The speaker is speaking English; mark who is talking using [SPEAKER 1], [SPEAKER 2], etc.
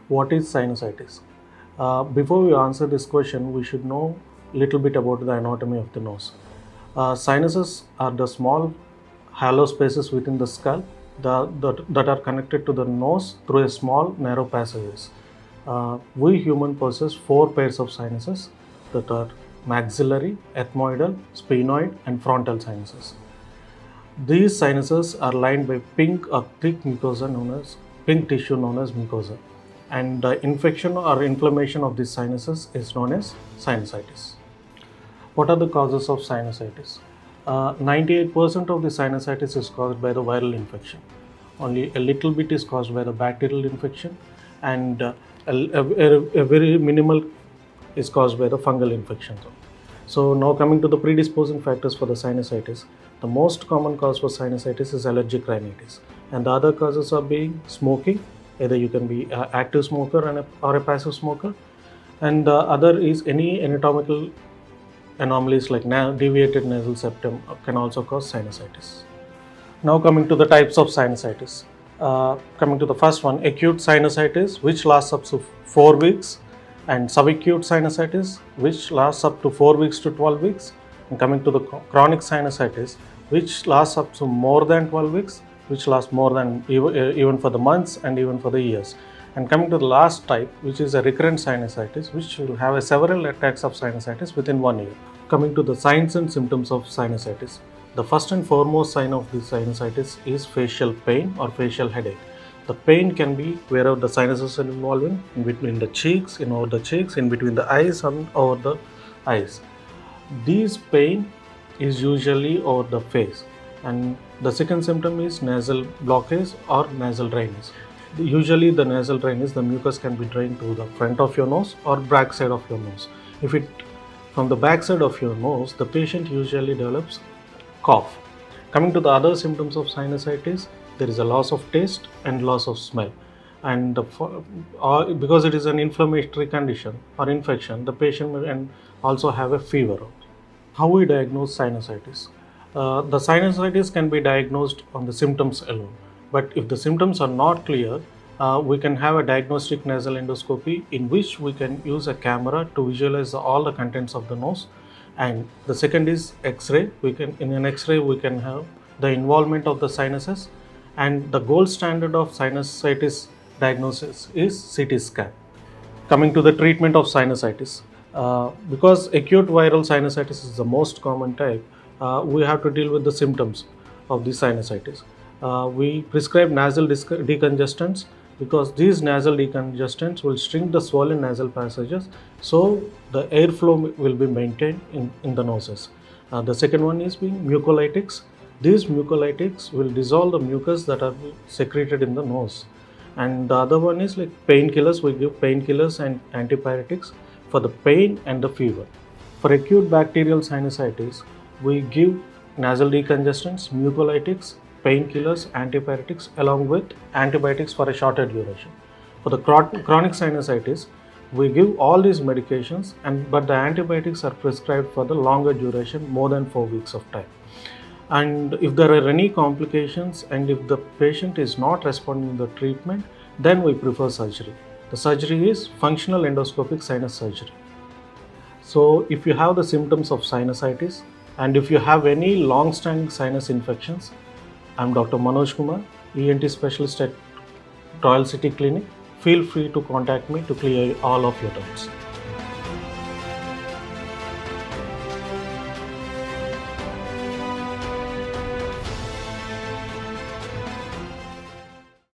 [SPEAKER 1] What is sinusitis? Before we answer this question, we should know a little bit about the anatomy of the nose. Sinuses are the small hollow spaces within the skull that are connected to the nose through a small narrow passages. We human possess four pairs of sinuses that are maxillary, ethmoidal, sphenoid, and frontal sinuses. These sinuses are lined by pink or thick mucosa known as pink tissue known as mucosa, and the infection or inflammation of these sinuses is known as sinusitis. What are the causes of sinusitis? 98% of the sinusitis is caused by the viral infection. Only a little bit is caused by the bacterial infection, and a very minimal is caused by the fungal infection. So now coming to the predisposing factors for the sinusitis, the most common cause for sinusitis is allergic rhinitis, and the other causes are being smoking. Either you can be an active smoker or a passive smoker, and the other is any anatomical anomalies like deviated nasal septum can also cause sinusitis. Now coming to the types of sinusitis. Coming to the first one, acute sinusitis, which lasts up to 4 weeks, and subacute sinusitis, which lasts up to 4 weeks to 12 weeks. And coming to the chronic sinusitis, which lasts up to more than 12 weeks, which lasts more than even for the months and even for the years. And coming to the last type, which is a recurrent sinusitis, which will have several attacks of sinusitis within 1 year. Coming to the signs and symptoms of sinusitis. The first and foremost sign of this sinusitis is facial pain or facial headache. The pain can be wherever the sinuses are involving, in between the cheeks, in over the cheeks, in between the eyes and over the eyes. This pain is usually over the face. And the second symptom is nasal blockage or nasal dryness. Usually the nasal dryness, the mucus can be drained to the front of your nose or back side of your nose. If it from the back side of your nose, the patient usually develops cough. Coming to the other symptoms of sinusitis, there is a loss of taste and loss of smell. And because it is an inflammatory condition or infection, the patient may also have a fever. How we diagnose sinusitis? The sinusitis can be diagnosed on the symptoms alone. But if the symptoms are not clear, we can have a diagnostic nasal endoscopy in which we can use a camera to visualize all the contents of the nose. And the second is X-ray. In an X-ray we can have the involvement of the sinuses, and the gold standard of sinusitis diagnosis is CT scan. Coming to the treatment of sinusitis, because acute viral sinusitis is the most common type, we have to deal with the symptoms of the sinusitis. We prescribe nasal decongestants because these nasal decongestants will shrink the swollen nasal passages, so the airflow will be maintained in the noses. The second one is being mucolytics. These mucolytics will dissolve the mucus that are secreted in the nose. And the other one is like painkillers. We give painkillers and antipyretics for the pain and the fever. For acute bacterial sinusitis, we give nasal decongestants, mucolytics, painkillers, antipyretics along with antibiotics for a shorter duration. For the chronic sinusitis, we give all these medications, but the antibiotics are prescribed for the longer duration, more than 4 weeks of time. And if there are any complications and if the patient is not responding to the treatment, then we prefer surgery. The surgery is functional endoscopic sinus surgery. So if you have the symptoms of sinusitis and if you have any long-standing sinus infections, I'm Dr. Manoj Kumar, ENT specialist at Royal City Clinic. Feel free to contact me to clear all of your doubts.